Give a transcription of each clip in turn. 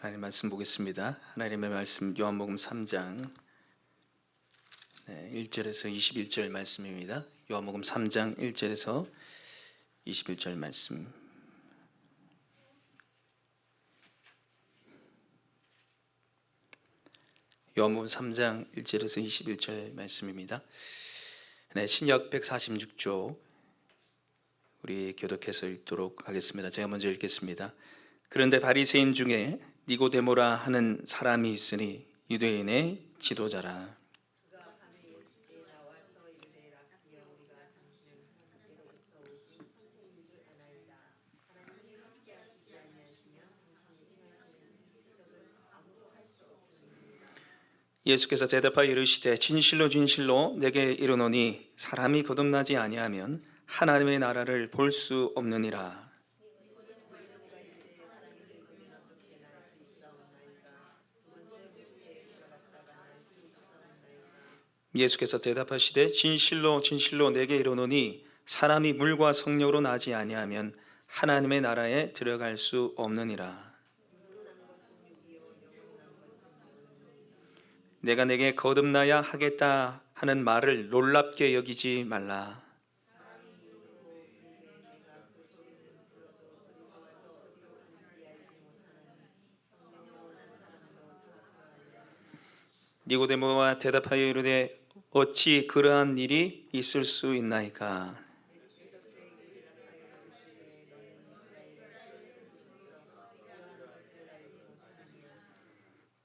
하나님 말씀 보겠습니다. 하나님의 말씀 요한복음 3장 1절에서 21절 말씀입니다. 요한복음 3장 1절에서 21절 말씀. 요한복음 3장 1절에서 21절 말씀입니다. 신약 146쪽 우리 교독해서 읽도록 하겠습니다. 제가 먼저 읽겠습니다. 그런데 바리새인 중에 니고데모라 하는 사람이 있으니 유대인의 지도자라. 예수께서 대답하여 이르시되 진실로 진실로 내게 이르노니 사람이 거듭나지 아니하면 하나님의 나라를 볼 수 없느니라. 예수께서 대답하시되 진실로 진실로 내게 이르노니 사람이 물과 성령으로 나지 아니하면 하나님의 나라에 들어갈 수 없느니라. 내가 내게 거듭나야 하겠다 하는 말을 놀랍게 여기지 말라. 니고데모가 대답하여 이르되 어찌 그러한 일이 있을 수 있나이까?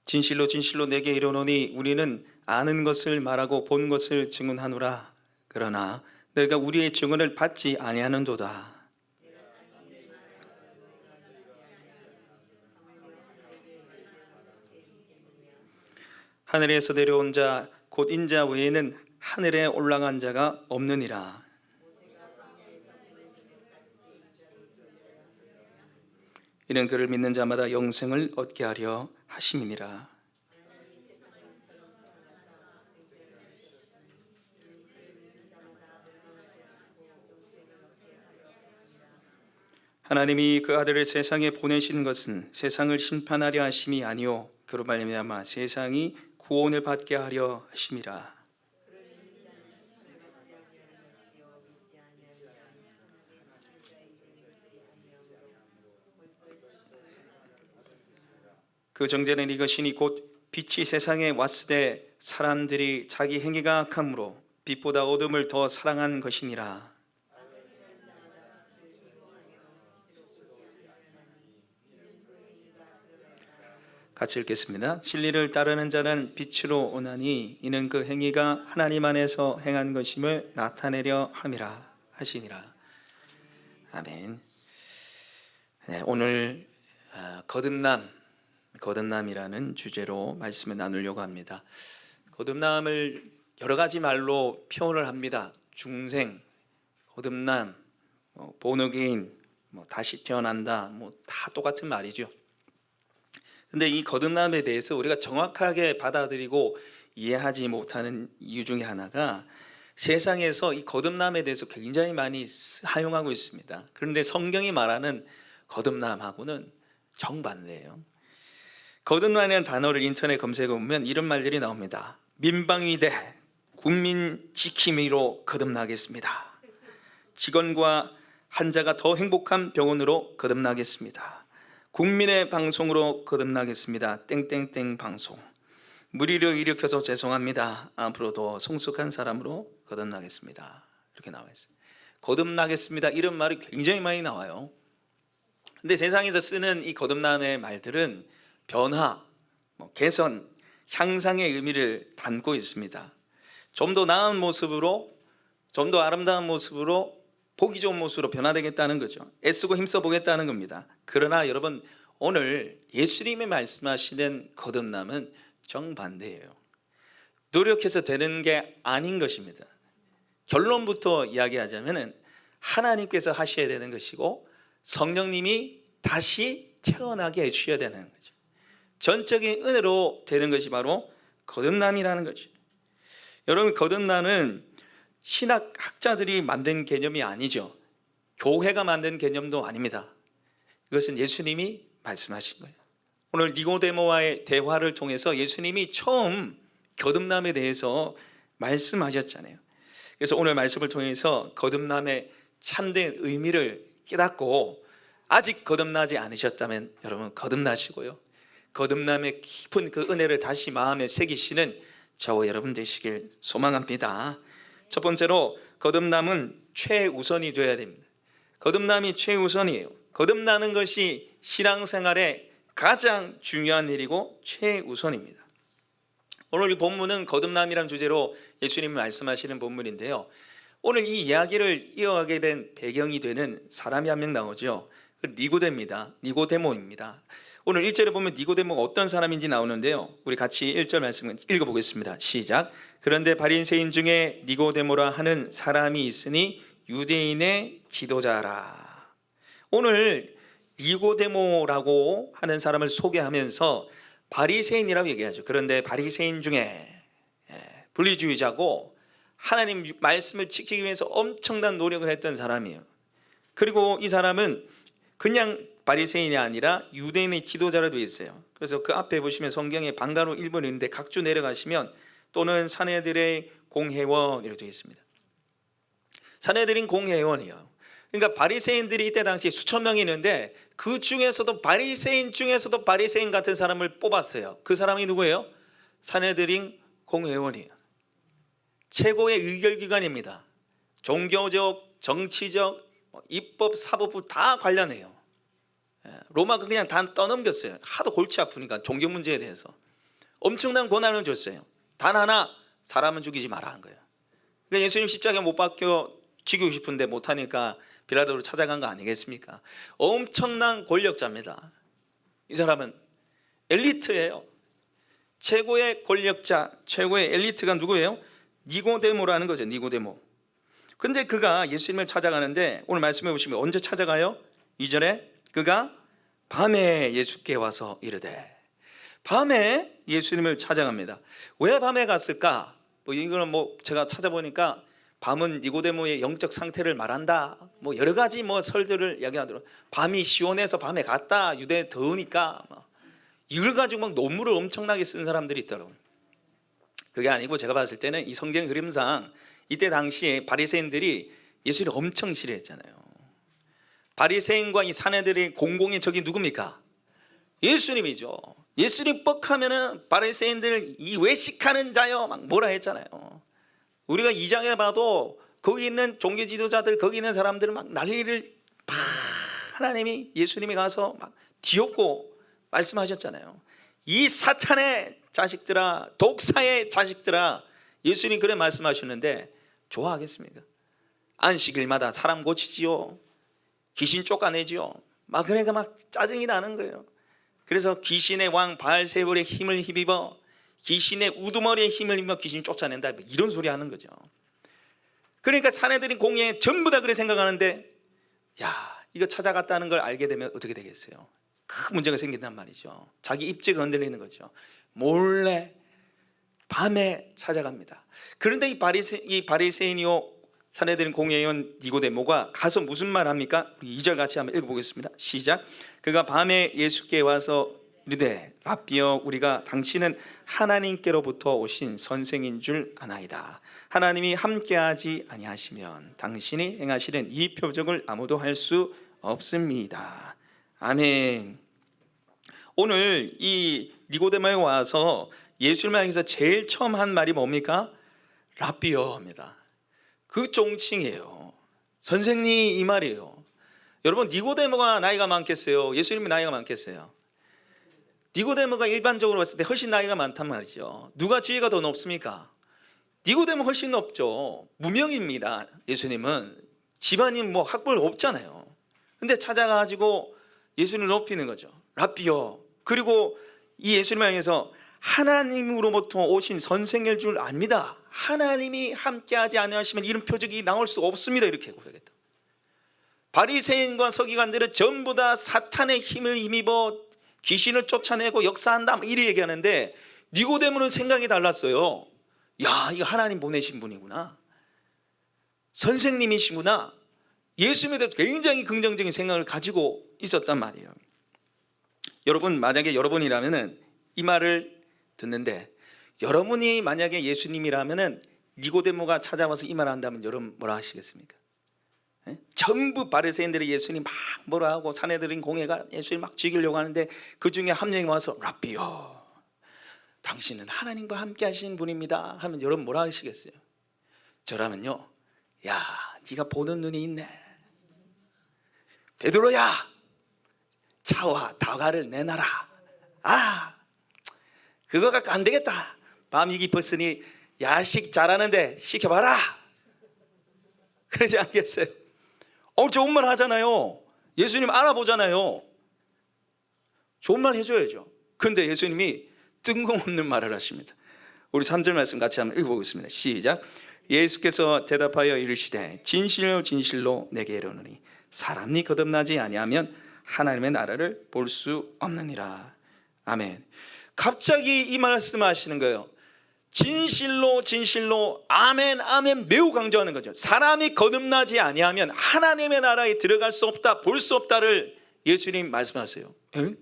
진실로 진실로 내게 이르노니 우리는 아는 것을 말하고 본 것을 증언하노라. 그러나 너희가 우리의 증언을 받지 아니하는도다. 하늘에서 내려온 자 곧 인자 외에는 하늘에 올라간 자가 없느니라. 이는 그를 믿는 자마다 영생을 얻게 하려 하심이니라. 하나님이 그 아들을 세상에 보내신 것은 세상을 심판하려 하심이 아니요 그로 말미암아 세상이 구원을 받게 하려 하심이라. 그 정죄는 이것이니 곧 빛이 세상에 왔으되 사람들이 자기 행위가 악함으로 빛보다 어둠을 더 사랑한 것이니라. 같이 읽겠습니다. 진리를 따르는 자는 빛으로 오나니 이는 그 행위가 하나님 안에서 행한 것임을 나타내려 함이라 하시니라. 아멘. 네, 오늘 거듭남이라는 주제로 말씀을 나누려고 합니다. 거듭남을 여러 가지 말로 표현을 합니다. 중생, 거듭남, 본어게인, 다시 태어난다, 다 똑같은 말이죠. 근데 이 거듭남에 대해서 우리가 정확하게 받아들이고 이해하지 못하는 이유 중에 하나가 세상에서 이 거듭남에 대해서 굉장히 많이 사용하고 있습니다. 그런데 성경이 말하는 거듭남하고는 정반대예요. 거듭남이라는 단어를 인터넷 검색해 보면 이런 말들이 나옵니다. 민방위대 국민 지킴이로 거듭나겠습니다. 직원과 환자가 더 행복한 병원으로 거듭나겠습니다. 국민의 방송으로 거듭나겠습니다. 땡땡땡 방송. 무리를 일으켜서 죄송합니다. 앞으로도 성숙한 사람으로 거듭나겠습니다. 이렇게 나와 있어요. 거듭나겠습니다. 이런 말이 굉장히 많이 나와요. 근데 세상에서 쓰는 이 거듭남의 말들은 변화, 개선, 향상의 의미를 담고 있습니다. 좀 더 나은 모습으로, 좀 더 아름다운 모습으로, 보기 좋은 모습으로 변화되겠다는 거죠. 애쓰고 힘써 보겠다는 겁니다. 그러나 여러분, 오늘 예수님이 말씀하시는 거듭남은 정반대예요. 노력해서 되는 게 아닌 것입니다. 결론부터 이야기하자면 하나님께서 하셔야 되는 것이고 성령님이 다시 태어나게 해주셔야 되는 거죠. 전적인 은혜로 되는 것이 바로 거듭남이라는 거죠. 여러분, 거듭남은 신학학자들이 만든 개념이 아니죠. 교회가 만든 개념도 아닙니다. 이것은 예수님이 말씀하신 거예요. 오늘 니고데모와의 대화를 통해서 예수님이 처음 거듭남에 대해서 말씀하셨잖아요. 그래서 오늘 말씀을 통해서 거듭남의 참된 의미를 깨닫고 아직 거듭나지 않으셨다면 여러분 거듭나시고요, 거듭남의 깊은 그 은혜를 다시 마음에 새기시는 저와 여러분 되시길 소망합니다. 첫 번째로 거듭남은 최우선이 되어야 됩니다. 거듭남이 최우선이에요. 거듭나는 것이 신앙생활의 가장 중요한 일이고 최우선입니다. 오늘 이 본문은 거듭남이라는 주제로 예수님이 말씀하시는 본문인데요, 오늘 이 이야기를 이어가게 된 배경이 되는 사람이 한 명 나오죠. 니고데모입니다. 오늘 1절에 보면 니고데모가 어떤 사람인지 나오는데요, 우리 같이 1절 말씀 읽어보겠습니다. 시작. 그런데 바리새인 중에 니고데모라 하는 사람이 있으니 유대인의 지도자라. 오늘 니고데모라고 하는 사람을 소개하면서 바리새인이라고 얘기하죠. 그런데 바리새인 중에 분리주의자고 하나님 말씀을 지키기 위해서 엄청난 노력을 했던 사람이에요. 그리고 이 사람은 그냥 바리새인이 아니라 유대인의 지도자로 되어 있어요. 그래서 그 앞에 보시면 성경에 방가로 1번 있는데 각주 내려가시면 또는 사내들의 공회원 이렇게 되어 있습니다. 사내들인 공회원이에요. 그러니까 바리새인들이 이때 당시에 수천 명이 있는데 그 중에서도 바리새인 중에서도 바리새인 같은 사람을 뽑았어요. 그 사람이 누구예요? 사내들인 공회원이에요. 최고의 의결기관입니다. 종교적, 정치적, 입법, 사법부 다 관련해요. 로마가 그냥 다 떠넘겼어요. 하도 골치 아프니까 종교 문제에 대해서 엄청난 권한을 줬어요. 단 하나, 사람은 죽이지 마라 한 거예요. 그러니까 예수님 십자가에 못 박혀 죽이고 싶은데 못하니까 빌라도를 찾아간 거 아니겠습니까? 엄청난 권력자입니다. 이 사람은 엘리트예요. 최고의 권력자, 최고의 엘리트가 누구예요? 니고데모라는 거죠. 니고데모. 근데 그가 예수님을 찾아가는데 오늘 말씀해 보시면 언제 찾아가요? 2절에 그가 밤에 예수께 와서 이르되. 밤에 예수님을 찾아갑니다. 왜 밤에 갔을까? 이거는 제가 찾아보니까 밤은 니고데모의 영적 상태를 말한다, 여러 가지 설들을 이야기하더라고요. 밤이 시원해서 밤에 갔다, 유대 더우니까 이걸 가지고 논문을 엄청나게 쓴 사람들이 있더라고요. 그게 아니고 제가 봤을 때는 이 성경 흐름상 이때 당시에 바리새인들이 예수를 엄청 싫어했잖아요. 바리새인과 이 사내들의 공공의 적이 누굽니까? 예수님이죠. 예수님 뻑하면은 바리새인들 이 외식하는 자여 막 뭐라 했잖아요. 우리가 2장에 봐도 거기 있는 종교 지도자들, 거기 있는 사람들은 막 난리를 하나님이 예수님이 가서 막 뒤엎고 말씀하셨잖아요. 이 사탄의 자식들아, 독사의 자식들아, 예수님 그래 말씀하셨는데 좋아하겠습니까? 안식일마다 사람 고치지요, 귀신 쫓아내지요. 그러니까 막 짜증이 나는 거예요. 그래서 귀신의 왕 바알세불의 힘을 힘입어, 귀신의 우두머리의 힘을 힘입어 귀신 쫓아낸다, 이런 소리 하는 거죠. 그러니까 사내들이 공예에 전부 다 그래 생각하는데, 이거 찾아갔다는 걸 알게 되면 어떻게 되겠어요? 큰 문제가 생긴단 말이죠. 자기 입지가 흔들리는 거죠. 몰래 밤에 찾아갑니다. 그런데 이 바리새인이요 사내들인 공회원 니고데모가 가서 무슨 말 합니까? 우리 2절 같이 한번 읽어보겠습니다. 시작. 그가 밤에 예수께 와서 이르되 랍비여, 우리가 당신은 하나님께로부터 오신 선생인 줄 아나이다. 하나님이 함께하지 아니하시면 당신이 행하시는 이 표적을 아무도 할 수 없습니다. 아멘. 오늘 이 니고데모에 와서 예수님을 향해서 제일 처음 한 말이 뭡니까? 랍비여입니다. 그 종칭이에요. 선생님, 이 말이에요. 여러분, 니고데모가 나이가 많겠어요? 예수님이 나이가 많겠어요? 니고데모가 일반적으로 봤을 때 훨씬 나이가 많단 말이죠. 누가 지위가 더 높습니까? 니고데모 훨씬 높죠. 무명입니다. 예수님은 집안이 학벌 없잖아요. 근데 찾아가지고 예수님을 높이는 거죠. 랍비여. 그리고 이 예수님을 향해서 하나님으로부터 오신 선생일 줄 압니다. 하나님이 함께하지 않으시면 이런 표적이 나올 수 없습니다. 이렇게 고백했다. 바리새인과 서기관들은 전부 다 사탄의 힘을 힘입어 귀신을 쫓아내고 역사한다, 이렇게 얘기하는데 니고데모는 생각이 달랐어요. 이거 하나님 보내신 분이구나, 선생님이시구나. 예수님에 대해서 굉장히 긍정적인 생각을 가지고 있었단 말이에요. 여러분, 만약에 여러분이라면은 이 말을 듣는데, 여러분이 만약에 예수님이라면은 니고데모가 찾아와서 이 말을 한다면 여러분 뭐라 하시겠습니까? 예? 전부 바리새인들이 예수님 막 뭐라 하고 산헤드린 공회가 예수님 막 죽이려고 하는데 그 중에 한 명이 와서 라비요, 당신은 하나님과 함께 하신 분입니다 하면 여러분 뭐라 하시겠어요? 저라면요, 야, 네가 보는 눈이 있네. 베드로야, 차와 다가를 내놔라. 아, 그거 갖고 안 되겠다. 밤이 깊었으니 야식 잘하는데 시켜봐라. 그러지 않겠어요? 좋은 말 하잖아요. 예수님 알아보잖아요. 좋은 말 해줘야죠. 그런데 예수님이 뜬금없는 말을 하십니다. 우리 3절 말씀 같이 한번 읽어보겠습니다. 시작. 예수께서 대답하여 이르시되 진실로 진실로 내게 이르노니 사람이 거듭나지 아니하면 하나님의 나라를 볼 수 없느니라. 아멘. 갑자기 이 말씀하시는 거예요. 진실로 진실로, 아멘 아멘, 매우 강조하는 거죠. 사람이 거듭나지 아니하면 하나님의 나라에 들어갈 수 없다, 볼 수 없다를 예수님 말씀하세요. 에?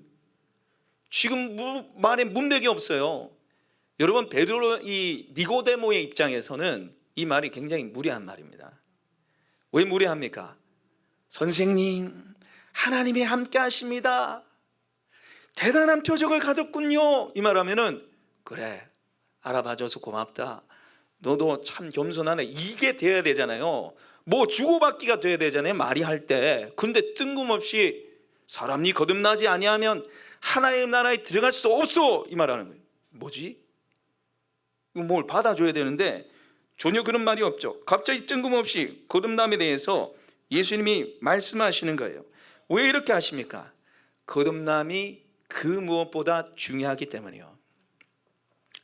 지금 말에 문맥이 없어요. 여러분, 베드로, 이 니고데모의 입장에서는 이 말이 굉장히 무례한 말입니다. 왜 무례합니까? 선생님, 하나님이 함께 하십니다. 대단한 표적을 가졌군요. 이 말하면은, 그래, 알아봐줘서 고맙다. 너도 참 겸손하네. 이게 돼야 되잖아요. 뭐 주고받기가 돼야 되잖아요, 말이 할 때. 근데 뜬금없이 사람이 거듭나지 아니하면 하나님 나라에 들어갈 수 없어, 이 말하는 거예요. 뭐지? 이거 뭘 받아줘야 되는데 전혀 그런 말이 없죠. 갑자기 뜬금없이 거듭남에 대해서 예수님이 말씀하시는 거예요. 왜 이렇게 하십니까? 거듭남이 그 무엇보다 중요하기 때문이요.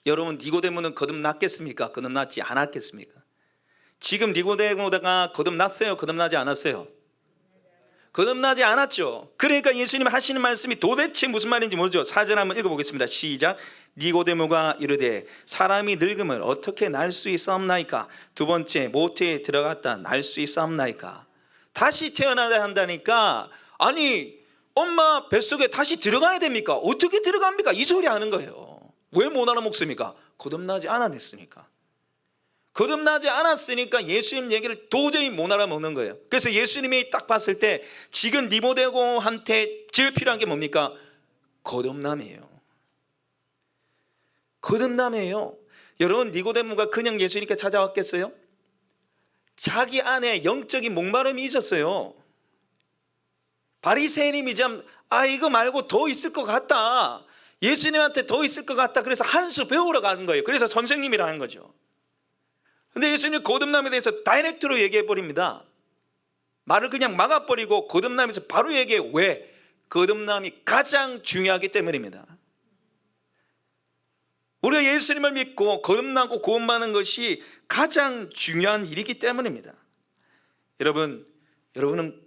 여러분, 니고데모는 거듭났겠습니까? 거듭났지 않았겠습니까? 지금 니고데모가 거듭났어요? 거듭나지 않았어요? 거듭나지 않았죠. 그러니까 예수님 하시는 말씀이 도대체 무슨 말인지 모르죠. 4절 한번 읽어보겠습니다. 시작. 니고데모가 이르되 사람이 늙으면 어떻게 날 수 있사옵나이까? 두 번째, 모태에 들어갔다 날 수 있사옵나이까? 다시 태어나야 한다니까, 아니 엄마 뱃속에 다시 들어가야 됩니까? 어떻게 들어갑니까? 이 소리 하는 거예요. 왜 못 알아먹습니까? 거듭나지 않았으니까. 거듭나지 않았으니까 예수님 얘기를 도저히 못 알아먹는 거예요. 그래서 예수님이 딱 봤을 때 지금 니고데모한테 제일 필요한 게 뭡니까? 거듭남이에요. 거듭남이에요. 여러분, 니고데모가 그냥 예수님께 찾아왔겠어요? 자기 안에 영적인 목마름이 있었어요. 바리새인이 좀 이거 말고 더 있을 것 같다, 예수님한테 더 있을 것 같다, 그래서 한 수 배우러 가는 거예요. 그래서 선생님이라는 거죠. 근데 예수님이 거듭남에 대해서 다이렉트로 얘기해 버립니다. 말을 그냥 막아버리고 거듭남에서 바로 얘기해. 왜? 거듭남이 가장 중요하기 때문입니다. 우리가 예수님을 믿고 거듭나고 구원받는 것이 가장 중요한 일이기 때문입니다. 여러분은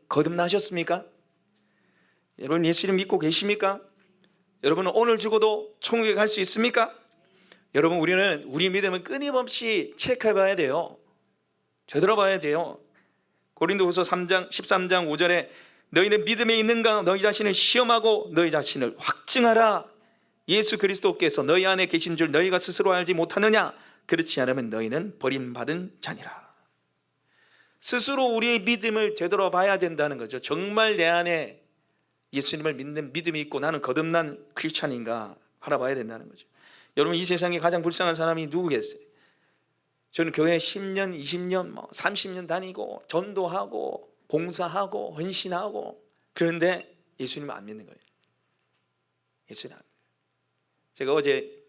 거듭나셨습니까? 여러분, 예수님 믿고 계십니까? 여러분은 오늘 죽어도 천국에 갈 수 있습니까? 여러분, 우리는 우리 믿음을 끊임없이 체크해 봐야 돼요. 되돌아봐야 돼요. 고린도후서 13장 5절에 너희는 믿음에 있는가? 너희 자신을 시험하고 너희 자신을 확증하라. 예수 그리스도께서 너희 안에 계신 줄 너희가 스스로 알지 못하느냐? 그렇지 않으면 너희는 버림받은 자니라. 스스로 우리의 믿음을 되돌아봐야 된다는 거죠. 정말 내 안에 예수님을 믿는 믿음이 있고 나는 거듭난 크리스찬인가 알아봐야 된다는 거죠. 여러분, 이 세상에 가장 불쌍한 사람이 누구겠어요? 저는 교회 10년, 20년, 30년 다니고 전도하고 봉사하고 헌신하고, 그런데 예수님을 안 믿는 거예요. 예수님 안 믿는 거예요. 제가 어제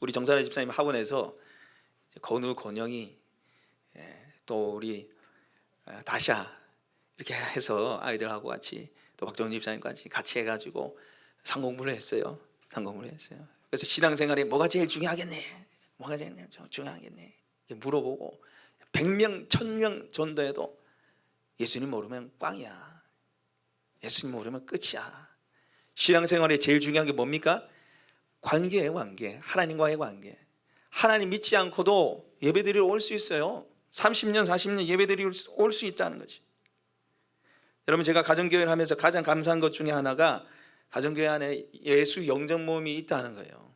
우리 정선혜 집사님 학원에서 건우, 건영이, 또 우리 다샤 이렇게 해서 아이들하고 같이, 또 박정훈 집사님과 같이 해가지고 상공부를 했어요. 그래서 신앙생활에 뭐가 제일 중요하겠네, 뭐가 제일 중요하겠네 물어보고 100명, 1000명 전도해도 예수님 모르면 꽝이야. 예수님 모르면 끝이야. 신앙생활에 제일 중요한 게 뭡니까? 관계예요. 관계. 하나님과의 관계. 하나님 믿지 않고도 예배드리러 올 수 있어요. 30년, 40년 예배드리러 올 수 있다는 거지. 여러분, 제가 가정교회를 하면서 가장 감사한 것 중에 하나가 가정교회 안에 예수 영접 모임이 있다는 거예요.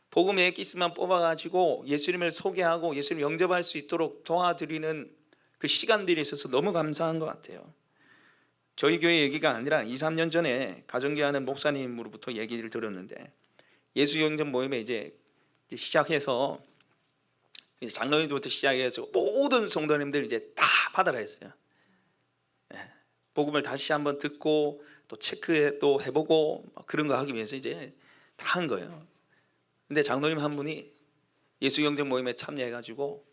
복음의 엑기스만 뽑아가지고 예수님을 소개하고 예수님 영접할 수 있도록 도와드리는 그 시간들이 있어서 너무 감사한 것 같아요. 저희 교회 얘기가 아니라 2, 3년 전에 가정교회 하는 목사님으로부터 얘기를 들었는데, 예수 영접 모임에 이제 시작해서 장로님부터 시작해서 모든 성도님들 이제 다 받아라 했어요. 복음을 다시 한번 듣고 또 체크해 또 해보고 그런 거 하기 위해서 이제 다 한 거예요. 근데 장로님 한 분이 예수 영접 모임에 참여해가지고,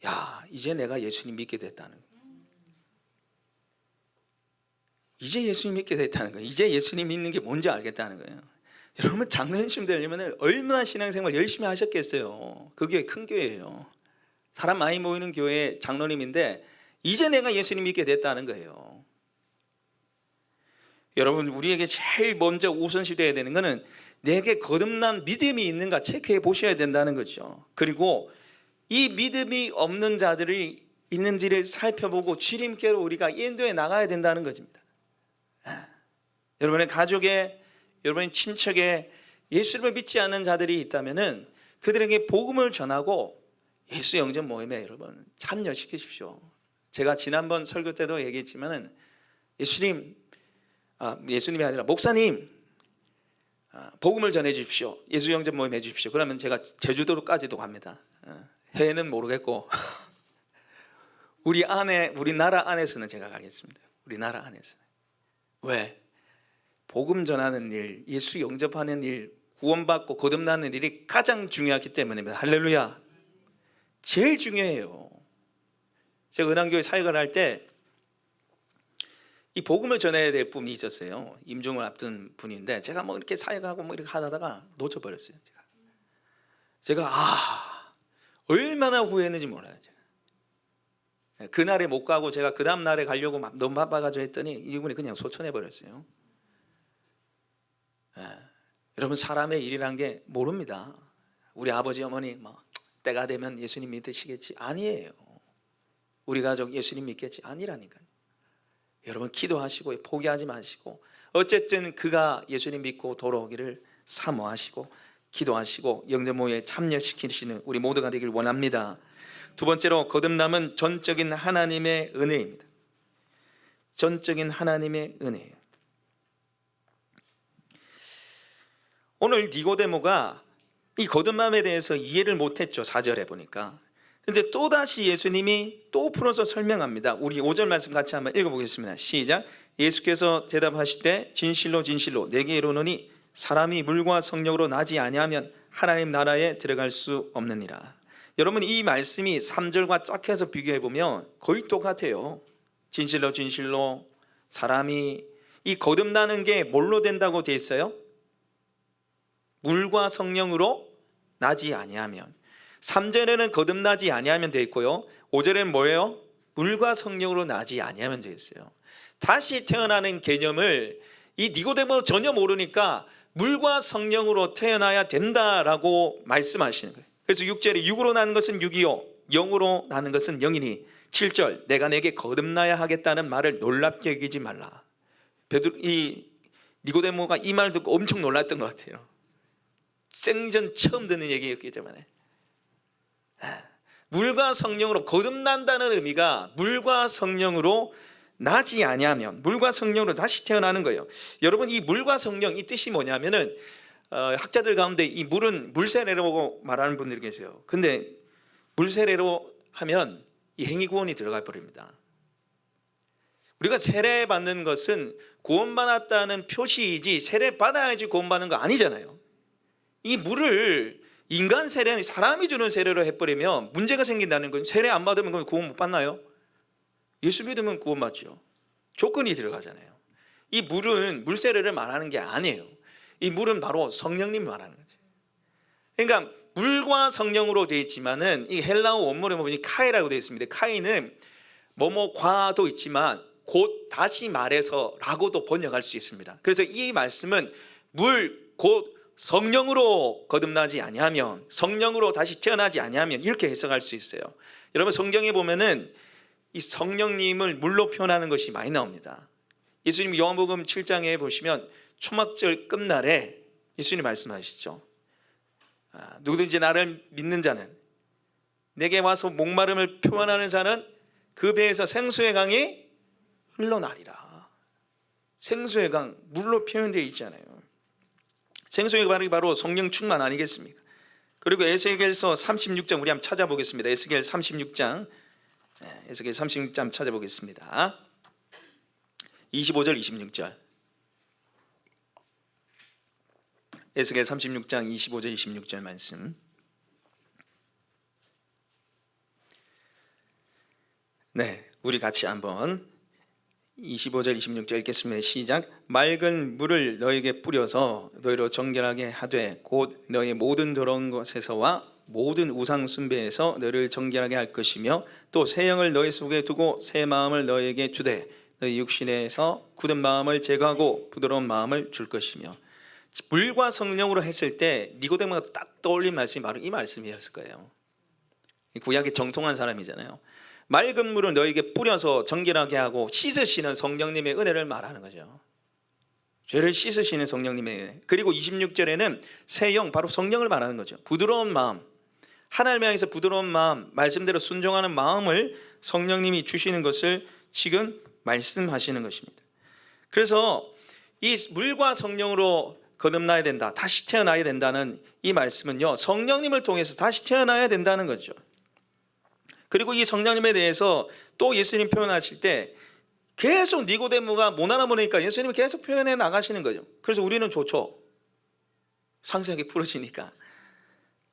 야, 이제 내가 예수님 믿게 됐다는 거예요. 이제 예수님 믿게 됐다는 거예요. 이제 예수님 믿는 게 뭔지 알겠다는 거예요. 여러분, 장로님 되려면 얼마나 신앙생활 열심히 하셨겠어요. 그게 큰 교회예요. 사람 많이 모이는 교회 장로님인데 이제 내가 예수님 믿게 됐다는 거예요. 여러분, 우리에게 제일 먼저 우선시 되어야 되는 것은 내게 거듭난 믿음이 있는가 체크해 보셔야 된다는 거죠. 그리고 이 믿음이 없는 자들이 있는지를 살펴보고 주님께로 우리가 인도해 나가야 된다는 것입니다. 여러분의 가족에, 여러분의 친척에 예수를 믿지 않는 자들이 있다면 그들에게 복음을 전하고 예수 영접 모임에 여러분 참여시키십시오. 제가 지난번 설교 때도 얘기했지만 예수님이 아니라 목사님, 복음을 전해 주십시오. 예수 영접 모임 해 주십시오. 그러면 제가 제주도로까지도 갑니다. 해외는 모르겠고 우리 나라 안에서는 제가 가겠습니다. 우리 나라 안에서. 왜? 복음 전하는 일, 예수 영접하는 일, 구원받고 거듭나는 일이 가장 중요하기 때문입니다. 할렐루야. 제일 중요해요. 제가 은한교회 사역을 할 때 이 복음을 전해야 될 분이 있었어요. 임종을 앞둔 분인데 제가 뭐 이렇게 사역하고 뭐 이렇게 하다가 놓쳐버렸어요. 제가 얼마나 후회했는지 몰라요. 제가. 그날에 못 가고 제가 그 다음 날에 가려고 너무 바빠가지고 했더니 이분이 그냥 소천해버렸어요. 여러분, 사람의 일이란 게 모릅니다. 우리 아버지 어머니 때가 되면 예수님 믿으시겠지? 아니에요. 우리 가족 예수님 믿겠지? 아니라니까요. 여러분, 기도하시고 포기하지 마시고 어쨌든 그가 예수님 믿고 돌아오기를 사모하시고 기도하시고 영접 모임에 참여시키시는 우리 모두가 되길 원합니다. 두 번째로, 거듭남은 전적인 하나님의 은혜입니다. 전적인 하나님의 은혜예요. 오늘 니고데모가 이 거듭남에 대해서 이해를 못했죠. 4절에 보니까. 근데 또다시 예수님이 또 풀어서 설명합니다. 우리 5절 말씀 같이 한번 읽어보겠습니다. 시작. 예수께서 대답하시되 진실로 진실로 내게 이르노니 사람이 물과 성령으로 나지 아니하면 하나님 나라에 들어갈 수 없느니라. 여러분, 이 말씀이 3절과 짝해서 비교해보면 거의 똑같아요. 진실로 진실로 사람이 이 거듭나는 게 뭘로 된다고 돼 있어요? 물과 성령으로 나지 아니하면. 3절에는 거듭나지 아니하면 되어 있고요, 5절에는 뭐예요? 물과 성령으로 나지 아니하면 되어 있어요. 다시 태어나는 개념을 이 니고데모는 전혀 모르니까 물과 성령으로 태어나야 된다라고 말씀하시는 거예요. 그래서 6절에 육으로 나는 것은 육이요 영으로 나는 것은 영이니 7절 내가 내게 거듭나야 하겠다는 말을 놀랍게 여기지 말라. 이 니고데모가 이 말 듣고 엄청 놀랐던 것 같아요. 생전 처음 듣는 얘기였기 때문에. 물과 성령으로 거듭난다는 의미가 물과 성령으로 나지 아니하면, 물과 성령으로 다시 태어나는 거예요. 여러분, 이 물과 성령, 이 뜻이 뭐냐면은 학자들 가운데 이 물은 물세례라고 말하는 분들이 계세요. 근데 물세례로 하면 이 행위구원이 들어가 버립니다. 우리가 세례 받는 것은 구원받았다는 표시이지 세례 받아야지 구원받는 거 아니잖아요. 이 물을 인간 세례는 사람이 주는 세례로 해버리면 문제가 생긴다는 건, 세례 안 받으면 구원 못 받나요? 예수 믿으면 구원 받죠. 조건이 들어가잖아요. 이 물은 물세례를 말하는 게 아니에요. 이 물은 바로 성령님 말하는 거죠. 그러니까 물과 성령으로 되어 있지만은 이 헬라어 원문에 보면 카이라고 되어 있습니다. 카이는 뭐뭐과도 있지만 곧 다시 말해서 라고도 번역할 수 있습니다. 그래서 이 말씀은 물 곧 성령으로 거듭나지 아니하면, 성령으로 다시 태어나지 아니하면, 이렇게 해석할 수 있어요. 여러분, 성경에 보면은 이 성령님을 물로 표현하는 것이 많이 나옵니다. 예수님 요한복음 7장에 보시면 초막절 끝날에 예수님 말씀하시죠. 누구든지 나를 믿는 자는, 내게 와서 목마름을 표현하는 자는 그 배에서 생수의 강이 흘러나리라. 생수의 강, 물로 표현되어 있잖아요. 생수의 강이 바로 성령 충만 아니겠습니까? 그리고 에스겔서 36장 우리 한번 찾아보겠습니다. 에스겔 36장 찾아보겠습니다. 25절 26절. 에스겔 36장 25절 26절 말씀. 네, 우리 같이 한번 25절 26절 읽겠습니다. 시작. 맑은 물을 너에게 뿌려서 너희로 정결하게 하되 곧 너희 모든 더러운 것에서와 모든 우상 숭배에서 너희를 정결하게 할 것이며 또 새 영을 너희 속에 두고 새 마음을 너희에게 주되 너희 육신에서 굳은 마음을 제거하고 부드러운 마음을 줄 것이며. 물과 성령으로 했을 때 니고데모가 딱 떠올린 말씀이 바로 이 말씀이었을 거예요. 구약의 정통한 사람이잖아요. 맑은 물을 너에게 뿌려서 정결하게 하고 씻으시는 성령님의 은혜를 말하는 거죠. 죄를 씻으시는 성령님의 은혜. 그리고 26절에는 새 영, 바로 성령을 말하는 거죠. 부드러운 마음, 하나님을 향해서 부드러운 마음, 말씀대로 순종하는 마음을 성령님이 주시는 것을 지금 말씀하시는 것입니다. 그래서 이 물과 성령으로 거듭나야 된다, 다시 태어나야 된다는 이 말씀은요, 성령님을 통해서 다시 태어나야 된다는 거죠. 그리고 이 성령님에 대해서 또 예수님 표현하실 때 계속 니고데모가 못 알아보니까 예수님이 계속 표현해 나가시는 거죠. 그래서 우리는 좋죠. 상세하게 풀어지니까.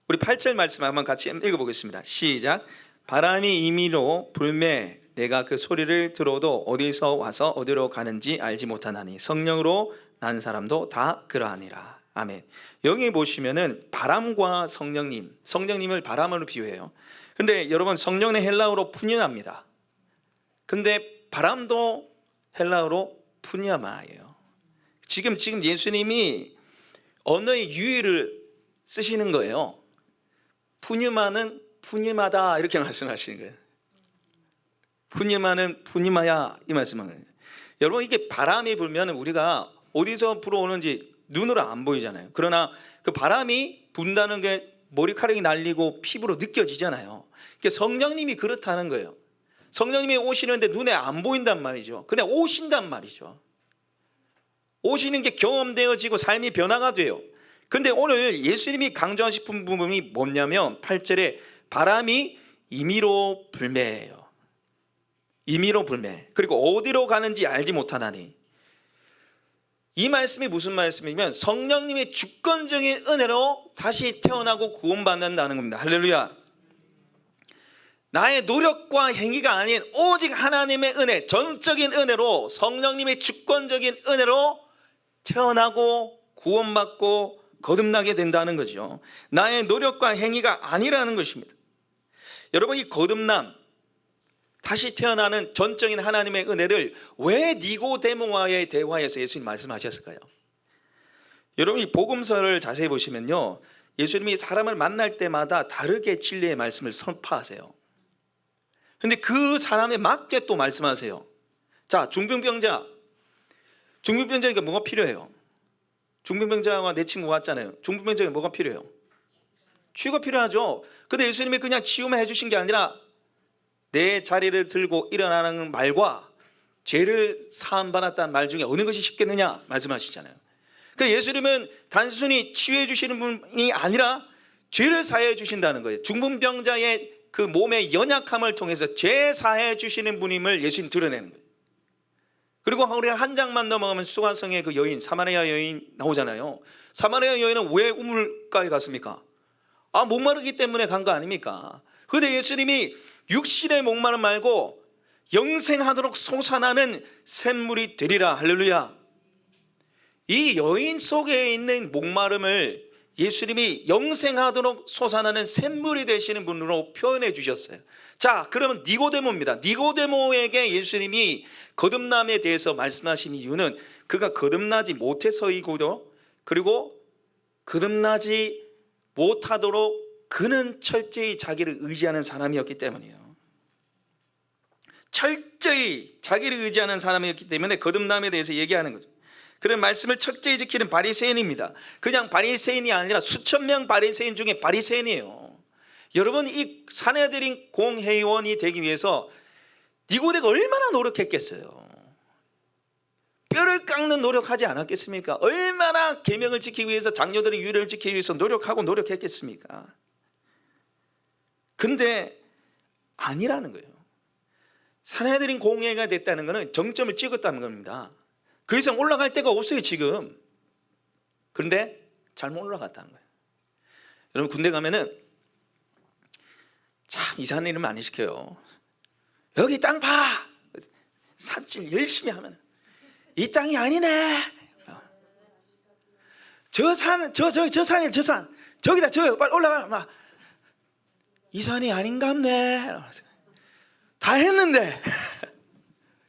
우리 8절 말씀 한번 같이 읽어보겠습니다. 시작. 바람이 임의로 불매 내가 그 소리를 들어도 어디서 와서 어디로 가는지 알지 못하나니 성령으로 난 사람도 다 그러하니라. 아멘. 여기 보시면은 바람과 성령님, 성령님을 바람으로 비유해요. 근데 여러분, 성령의 헬라어로 푸니아입니다. 근데 바람도 헬라어로 푸니아마예요. 지금 예수님이 언어의 유의를 쓰시는 거예요. 푸니마는 푸니마다 이렇게 말씀하시는 거예요. 푸니마는 푸니마야 이 말씀하는 거예요. 여러분, 이게 바람이 불면 우리가 어디서 불어오는지 눈으로 안 보이잖아요. 그러나 그 바람이 분다는 게 머리카락이 날리고 피부로 느껴지잖아요. 성령님이 그렇다는 거예요. 성령님이 오시는데 눈에 안 보인단 말이죠. 그냥 오신단 말이죠. 오시는 게 경험되어지고 삶이 변화가 돼요. 근데 오늘 예수님이 강조하신 부분이 뭐냐면 8절에 바람이 임의로 불매해요. 임의로 불매. 그리고 어디로 가는지 알지 못하나니. 이 말씀이 무슨 말씀이냐면 성령님의 주권적인 은혜로 다시 태어나고 구원받는다는 겁니다. 할렐루야. 나의 노력과 행위가 아닌 오직 하나님의 은혜, 전적인 은혜로, 성령님의 주권적인 은혜로 태어나고 구원받고 거듭나게 된다는 거죠. 나의 노력과 행위가 아니라는 것입니다. 여러분, 이 거듭남, 다시 태어나는 전적인 하나님의 은혜를 왜 니고데모와의 대화에서 예수님 말씀하셨을까요? 여러분, 이 복음서를 자세히 보시면요, 예수님이 사람을 만날 때마다 다르게 진리의 말씀을 선포하세요. 근데 그 사람에 맞게 또 말씀하세요. 자, 중풍병자니까 뭐가 필요해요? 중풍병자가 내 친구 왔잖아요. 중풍병자가 뭐가 필요해요? 치유가 필요하죠. 근데 예수님이 그냥 치유만 해주신 게 아니라 내 자리를 들고 일어나는 말과 죄를 사함받았다는 말 중에 어느 것이 쉽겠느냐 말씀하시잖아요. 그래서 예수님은 단순히 치유해 주시는 분이 아니라 죄를 사해 주신다는 거예요. 중풍병자의 그 몸의 연약함을 통해서 죄 사해 주시는 분임을 예수님 드러내는 거예요. 그리고 우리가 한 장만 넘어가면 수가성의 그 여인, 사마리아 여인 나오잖아요. 사마리아 여인은 왜 우물가에 갔습니까? 목마르기 때문에 간 거 아닙니까? 그런데 예수님이 육신의 목마름 말고 영생하도록 솟아나는 샘물이 되리라. 할렐루야. 이 여인 속에 있는 목마름을 예수님이 영생하도록 솟아나는 샘물이 되시는 분으로 표현해 주셨어요. 자, 그러면 니고데모입니다. 니고데모에게 예수님이 거듭남에 대해서 말씀하신 이유는 그가 거듭나지 못해서이고요, 그리고 거듭나지 못하도록 그는 철저히 자기를 의지하는 사람이었기 때문이에요. 철저히 자기를 의지하는 사람이었기 때문에 거듭남에 대해서 얘기하는 거죠. 그런 말씀을 철저히 지키는 바리새인입니다. 그냥 바리새인이 아니라 수천 명 바리새인 중에 바리새인이에요. 여러분, 이 산헤드린 공회의원이 되기 위해서 니고데가 얼마나 노력했겠어요. 뼈를 깎는 노력하지 않았겠습니까? 얼마나 계명을 지키기 위해서, 장녀들의 유례를 지키기 위해서 노력했겠습니까? 근데 아니라는 거예요. 산헤드린 공회가 됐다는 것은 정점을 찍었다는 겁니다. 그 이상 올라갈 데가 없어요 지금. 그런데 잘못 올라갔다는 거예요. 여러분, 군대 가면은 참 이상한 일을 많이 시켜요. 여기 땅 봐. 삽질 열심히 하면 이 땅이 아니네. 저 산이야, 저 산. 저기다, 빨리 올라가. 이 산이 아닌갑네. 다 했는데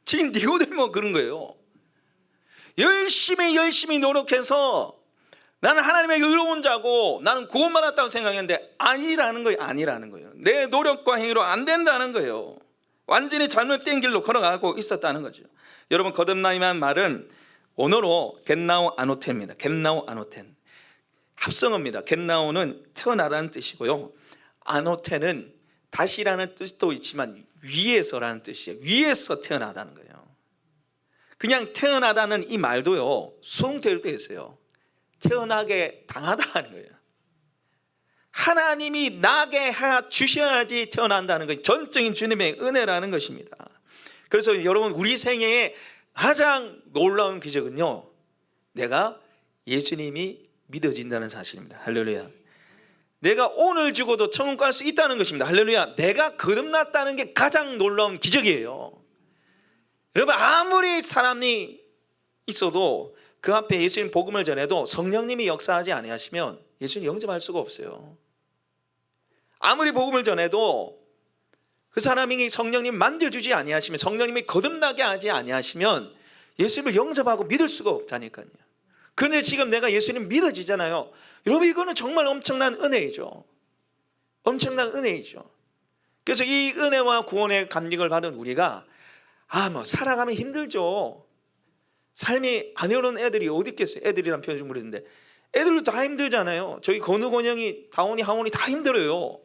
지금 니고데모 그런 거예요. 열심히 노력해서 나는 하나님의 의로운 자고 나는 구원받았다고 생각했는데 아니라는 거예요. 내 노력과 행위로 안 된다는 거예요. 완전히 잘못된 길로 걸어가고 있었다는 거죠. 여러분, 거듭남이란 말은 언어로 겟나오 아노텐입니다. 겟나오 아노텐, 합성어입니다. 겟나오는 태어나라는 뜻이고요, 아노텐은 다시라는 뜻도 있지만 위에서라는 뜻이에요. 위에서 태어나다는 거예요. 그냥 태어나다는 이 말도요, 수동태로 되어 있어요. 태어나게 당하다는 거예요. 하나님이 나게 해 주셔야지 태어난다는 거예요. 전적인 주님의 은혜라는 것입니다. 그래서 여러분, 우리 생애에 가장 놀라운 기적은요, 내가 예수님이 믿어진다는 사실입니다. 할렐루야. 내가 오늘 죽어도 천국 갈 수 있다는 것입니다. 할렐루야. 내가 거듭났다는 게 가장 놀라운 기적이에요. 여러분, 아무리 사람이 있어도 그 앞에 예수님 복음을 전해도 성령님이 역사하지 아니하시면 예수님 영접할 수가 없어요. 아무리 복음을 전해도 그 사람이 성령님 만져주지 아니하시면, 성령님이 거듭나게 하지 아니하시면 예수님을 영접하고 믿을 수가 없다니까요. 그런데 지금 내가 예수님 믿어지잖아요. 여러분, 이거는 정말 엄청난 은혜이죠. 엄청난 은혜이죠. 그래서 이 은혜와 구원의 감격을 받은 우리가 살아가면 힘들죠. 삶이 안 어려운 애들이 어디 있겠어요. 애들이란 표현 좀 그랬는데 애들도 다 힘들잖아요. 저희 건우, 권영이, 다원이, 하원이 다 힘들어요.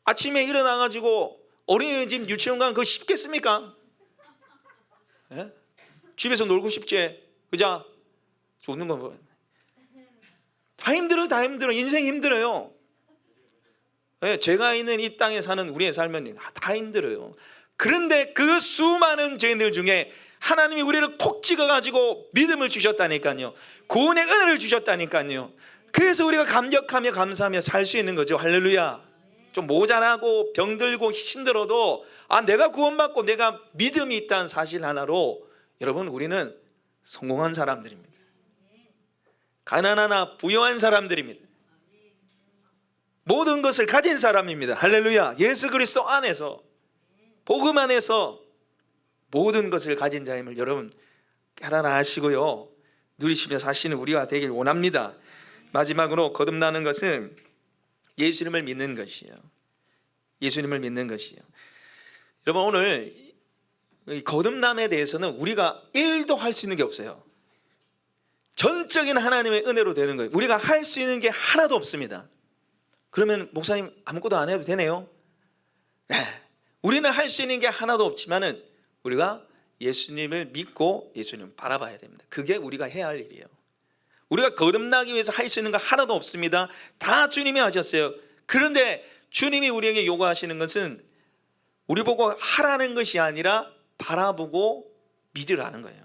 아침에 일어나가지고 어린이집 유치원 가면 그거 쉽겠습니까? 예? 집에서 놀고 싶지. 그자? 좋는 거 뭐. 다 힘들어. 인생 힘들어요. 예, 제가 있는 이 땅에 사는 우리의 삶은 다 힘들어요. 그런데 그 수많은 죄인들 중에 하나님이 우리를 콕 찍어가지고 믿음을 주셨다니까요. 구원의 은혜를 주셨다니까요. 그래서 우리가 감격하며 감사하며 살 수 있는 거죠. 할렐루야. 좀 모자라고 병들고 힘들어도 내가 구원받고 내가 믿음이 있다는 사실 하나로 여러분, 우리는 성공한 사람들입니다. 가난하나 부유한 사람들입니다. 모든 것을 가진 사람입니다. 할렐루야. 예수 그리스도 안에서, 복음 안에서 모든 것을 가진 자임을 여러분 알아라 하시고요, 누리시며 사시는 우리가 되길 원합니다. 마지막으로 거듭나는 것은 예수님을 믿는 것이에요. 예수님을 믿는 것이에요. 여러분, 오늘 이 거듭남에 대해서는 우리가 1도 할 수 있는 게 없어요. 전적인 하나님의 은혜로 되는 거예요. 우리가 할 수 있는 게 하나도 없습니다. 그러면 목사님, 아무것도 안 해도 되네요? 네. 우리는 할 수 있는 게 하나도 없지만은 우리가 예수님을 믿고 예수님을 바라봐야 됩니다. 그게 우리가 해야 할 일이에요. 우리가 거듭나기 위해서 할 수 있는 거 하나도 없습니다. 다 주님이 하셨어요. 그런데 주님이 우리에게 요구하시는 것은 우리 보고 하라는 것이 아니라 바라보고 믿으라는 거예요.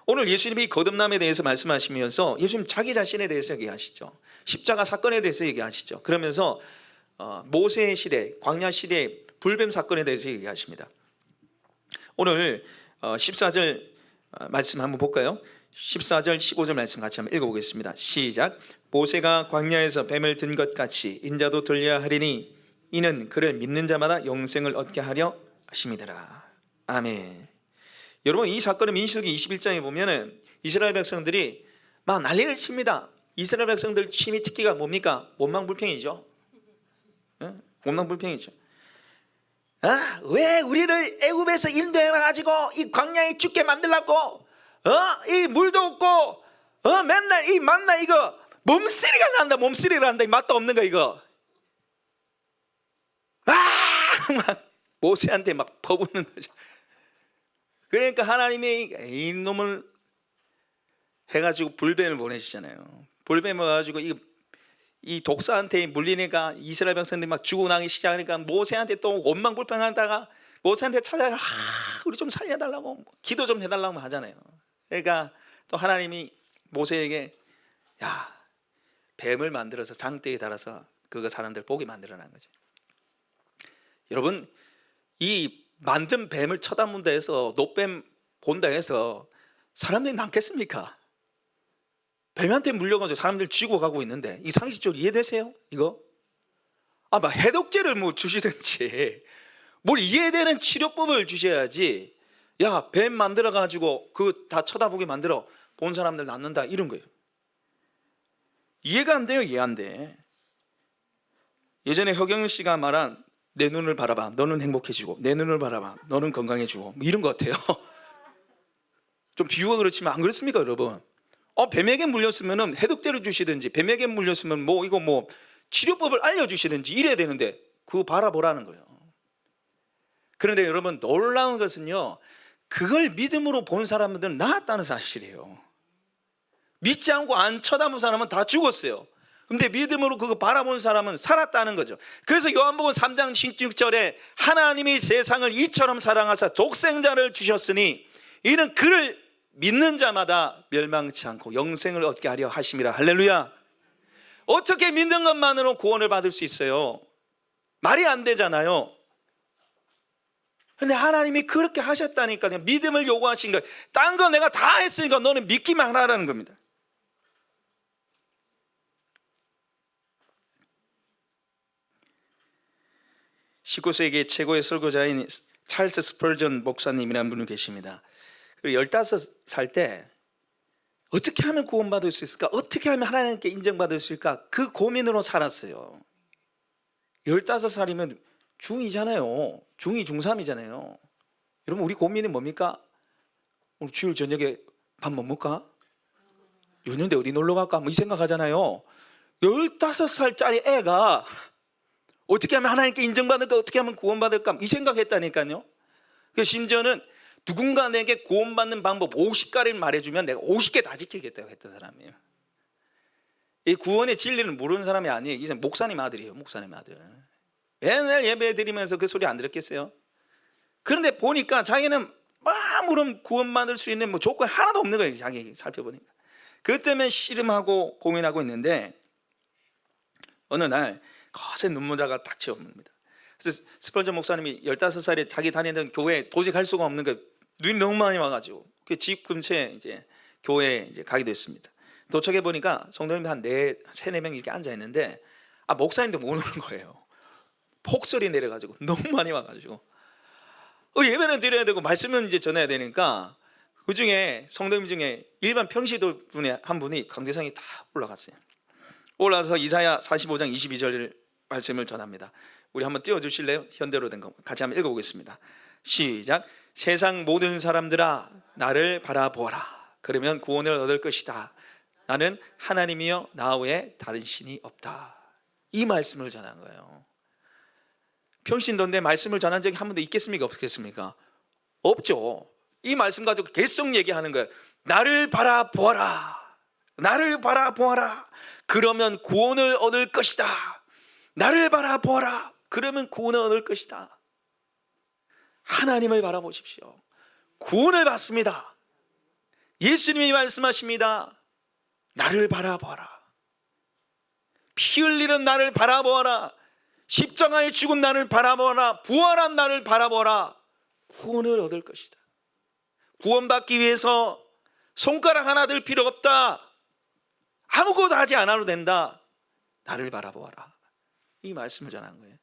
오늘 예수님이 거듭남에 대해서 말씀하시면서 예수님 자기 자신에 대해서 얘기하시죠. 십자가 사건에 대해서 얘기하시죠. 그러면서 모세의 시대, 광야 시대 불뱀 사건에 대해서 얘기하십니다. 오늘 14절 말씀 한번 볼까요? 14절 15절 말씀 같이 한번 읽어보겠습니다. 시작. 모세가 광야에서 뱀을 든 것 같이 인자도 들려야 하리니 이는 그를 믿는 자마다 영생을 얻게 하려 하심이더라. 아멘. 여러분, 이 사건은 민수기 21장에 보면은 이스라엘 백성들이 막 난리를 칩니다. 이스라엘 백성들 취미 특기가 뭡니까? 원망불평이죠. 원망불평이죠. 왜 우리를 애굽에서 인도해 가지고 이 광야에 죽게 만들라고? 이 물도 없고 맨날 이 만나 이거 몸쓰리가 난다. 몸쓰리가 난다. 이 맛도 없는 거 이거. 막 모세한테 막 퍼붓는 거죠. 그러니까 하나님이 이놈을 해가지고 불뱀을 보내시잖아요. 불뱀을 가지고 이 독사한테 물리니까 이스라엘 백성들이 막 죽어나기 시작하니까 모세한테 또 원망불평하다가 모세한테 찾아가 우리 좀 살려달라고 기도 좀 해달라고 하잖아요. 그러니까 또 하나님이 모세에게 야 뱀을 만들어서 장대에 달아서 그거 사람들 보게 만들어낸 거죠. 여러분 이 만든 뱀을 쳐다본다 해서 노뱀 본다 해서 사람들이 남겠습니까? 뱀한테 물려가지고 사람들 쥐고 가고 있는데 이 상식적으로 이해되세요? 이거? 막 해독제를 뭐 주시든지 뭘 이해되는 치료법을 주셔야지. 야 뱀 만들어가지고 그 다 쳐다보게 만들어 본 사람들 낫는다 이런 거예요. 이해가 안 돼요. 이해 안 돼. 예전에 허경영 씨가 말한 내 눈을 바라봐 너는 행복해지고 내 눈을 바라봐 너는 건강해지고 뭐 이런 것 같아요. 좀 비유가 그렇지만 안 그렇습니까 여러분? 뱀에게 물렸으면 해독제를 주시든지 뱀에게 물렸으면 이거 치료법을 알려주시든지 이래야 되는데 그거 바라보라는 거예요. 그런데 여러분 놀라운 것은요 그걸 믿음으로 본 사람들은 나았다는 사실이에요. 믿지 않고 안 쳐다본 사람은 다 죽었어요. 근데 믿음으로 그거 바라본 사람은 살았다는 거죠. 그래서 요한복음 3장 16절에 하나님이 세상을 이처럼 사랑하사 독생자를 주셨으니 이는 그를 믿는 자마다 멸망치 않고 영생을 얻게 하려 하심이라. 할렐루야. 어떻게 믿는 것만으로 구원을 받을 수 있어요? 말이 안 되잖아요. 근데 하나님이 그렇게 하셨다니까요. 믿음을 요구하신 거예요. 딴 거 내가 다 했으니까 너는 믿기만 하라는 겁니다. (19세기) 최고의 설교자인 찰스 스펄전 목사님이라는 분이 계십니다. 15살 때 어떻게 하면 구원받을 수 있을까? 어떻게 하면 하나님께 인정받을 수 있을까? 그 고민으로 살았어요. 15살이면 중2잖아요. 중2, 중3이잖아요. 여러분 우리 고민이 뭡니까? 오늘 주일 저녁에 밥 뭐 먹을까? 연년대 어디 놀러 갈까? 이 생각하잖아요. 15살짜리 애가 어떻게 하면 하나님께 인정받을까? 어떻게 하면 구원받을까? 이 생각했다니까요. 심지어는 누군가 내게 구원받는 방법 50가지를 말해주면 내가 50개 다 지키겠다고 했던 사람이에요. 이 구원의 진리를 모르는 사람이 아니에요. 이제 목사님 아들이에요. 목사님 아들. 맨날 예배 드리면서 그 소리 안 들었겠어요? 그런데 보니까 자기는 아무런 구원받을 수 있는 조건 하나도 없는 거예요. 자기 살펴보니까. 그것 때문에 씨름하고 고민하고 있는데 어느 날 거센 눈물자가 딱 치어옵니다. 그래서 스펄전 목사님이 15살에 자기 다니던 교회에 도저히 갈 수가 없는 거 눈이 너무 많이 와가지고 그 집 근처에 이제 교회에 이제 가게 됐습니다. 도착해 보니까 성도님이 한 3-4명 이렇게 앉아 있는데 목사님도 못 오는 거예요. 폭설이 내려가지고 너무 많이 와가지고 예배는 드려야 되고 말씀은 이제 전해야 되니까 그 중에 성도님 중에 일반 평시도 분이 한 분이 강대상이 다 올라갔어요. 올라가서 이사야 45장 22절 말씀을 전합니다. 우리 한번 띄워주실래요? 현대로 된 거 같이 한번 읽어보겠습니다. 시작. 세상 모든 사람들아 나를 바라보아라. 그러면 구원을 얻을 것이다. 나는 하나님이여 나 외에 다른 신이 없다. 이 말씀을 전한 거예요. 평신도인데 말씀을 전한 적이 한 번도 있겠습니까? 없겠습니까? 없죠. 이 말씀 가지고 계속 얘기하는 거예요. 나를 바라보아라. 나를 바라보아라. 그러면 구원을 얻을 것이다. 나를 바라보아라. 그러면 구원을 얻을 것이다. 하나님을 바라보십시오. 구원을 받습니다. 예수님이 말씀하십니다. 나를 바라보아라. 피 흘리는 나를 바라보아라. 십자가에 죽은 나를 바라보아라. 부활한 나를 바라보아라. 구원을 얻을 것이다. 구원받기 위해서 손가락 하나 들 필요 없다. 아무것도 하지 않아도 된다. 나를 바라보아라. 이 말씀을 전한 거예요.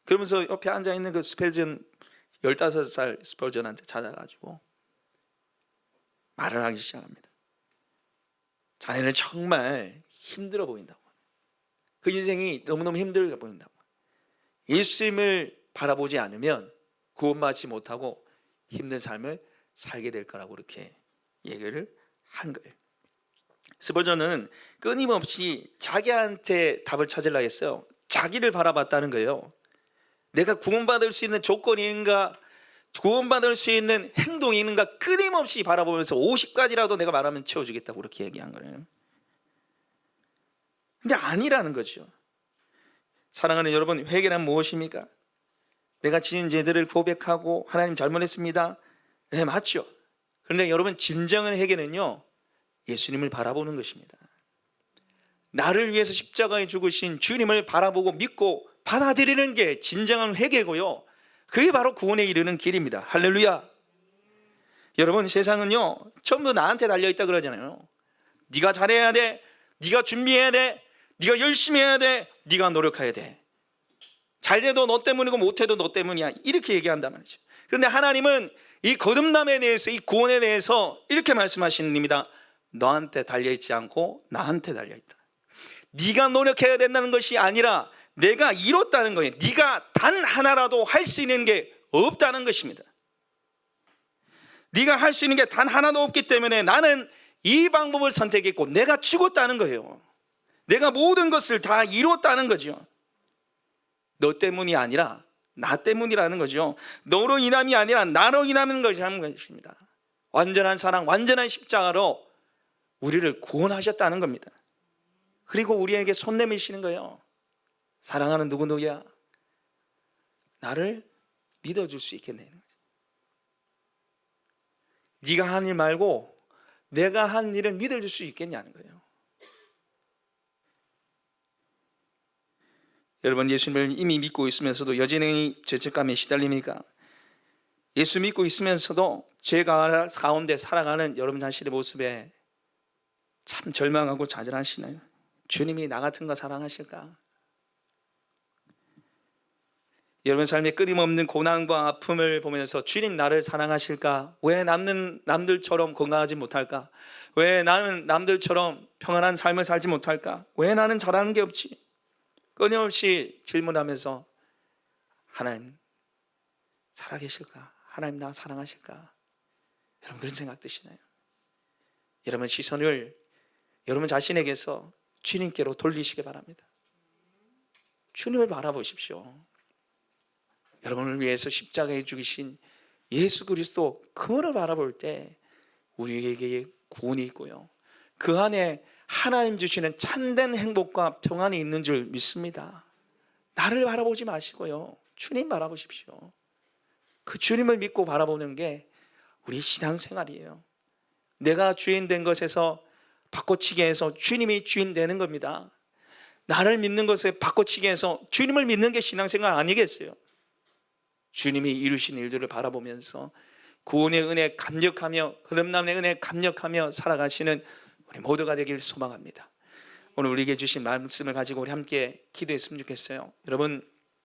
그러면서 옆에 앉아있는 그 스펠전 15살 스펠전한테 찾아가지고 말을 하기 시작합니다. 자네는 정말 힘들어 보인다고. 그 인생이 너무너무 힘들어 보인다고. 예수님을 바라보지 않으면 구원받지 못하고 힘든 삶을 살게 될 거라고 그렇게 얘기를 한 거예요. 스포전은 끊임없이 자기한테 답을 찾으려고 했어요. 자기를 바라봤다는 거예요. 내가 구원받을 수 있는 조건이 있는가, 구원받을 수 있는 행동이 있는가 끊임없이 바라보면서 50가지라도 내가 말하면 채워주겠다고 그렇게 얘기한 거예요. 근데 아니라는 거죠. 사랑하는 여러분, 회개란 무엇입니까? 내가 지은 죄들을 고백하고 하나님 잘못했습니다. 네, 맞죠. 그런데 여러분, 진정한 회개는요, 예수님을 바라보는 것입니다. 나를 위해서 십자가에 죽으신 주님을 바라보고 믿고 받아들이는 게 진정한 회개고요, 그게 바로 구원에 이르는 길입니다. 할렐루야. 여러분, 세상은요 전부 나한테 달려있다 그러잖아요. 네가 잘해야 돼, 네가 준비해야 돼, 네가 열심히 해야 돼, 네가 노력해야 돼. 잘돼도 너 때문이고 못해도 너 때문이야, 이렇게 얘기한단 말이죠. 그런데 하나님은 이 거듭남에 대해서, 이 구원에 대해서 이렇게 말씀하시는 겁니다. 너한테 달려있지 않고 나한테 달려있다. 네가 노력해야 된다는 것이 아니라 내가 이뤘다는 거예요. 네가 단 하나라도 할 수 있는 게 없다는 것입니다. 네가 할 수 있는 게 단 하나도 없기 때문에 나는 이 방법을 선택했고 내가 죽었다는 거예요. 내가 모든 것을 다 이뤘다는 거죠. 너 때문이 아니라 나 때문이라는 거죠. 너로 인함이 아니라 나로 인하는 것입니다. 완전한 사랑, 완전한 십자가로 우리를 구원하셨다는 겁니다. 그리고 우리에게 손 내미시는 거예요. 사랑하는 누구누구야, 나를 믿어줄 수 있겠네. 네가 한 일 말고 내가 한 일을 믿어줄 수 있겠냐는 거예요. 여러분, 예수님을 이미 믿고 있으면서도 여전히 죄책감에 시달립니까? 예수 믿고 있으면서도 죄 가운데 살아가는 여러분 자신의 모습에 참 절망하고 좌절하시나요? 주님이 나 같은 거 사랑하실까? 여러분 삶에 끊임없는 고난과 아픔을 보면서 주님 나를 사랑하실까? 왜 나는 남들처럼 건강하지 못할까? 왜 나는 남들처럼 평안한 삶을 살지 못할까? 왜 나는 잘하는 게 없지? 끊임없이 질문하면서 하나님 살아계실까? 하나님 나 사랑하실까? 여러분 그런 생각 드시나요? 여러분 시선을 여러분 자신에게서 주님께로 돌리시기 바랍니다. 주님을 바라보십시오. 여러분을 위해서 십자가에 죽으신 예수 그리스도, 그분을 바라볼 때 우리에게 구원이 있고요, 그 안에 하나님 주시는 참된 행복과 평안이 있는 줄 믿습니다. 나를 바라보지 마시고요, 주님 바라보십시오. 그 주님을 믿고 바라보는 게 우리 신앙생활이에요. 내가 주인 된 것에서 바꿔치기 해서 주님이 주인 되는 겁니다. 나를 믿는 것에 바꿔치기 해서 주님을 믿는 게 신앙생활 아니겠어요? 주님이 이루신 일들을 바라보면서 구원의 은혜 감격하며 거듭남의 은혜 감격하며 살아가시는 우리 모두가 되길 소망합니다. 오늘 우리에게 주신 말씀을 가지고 우리 함께 기도했으면 좋겠어요. 여러분,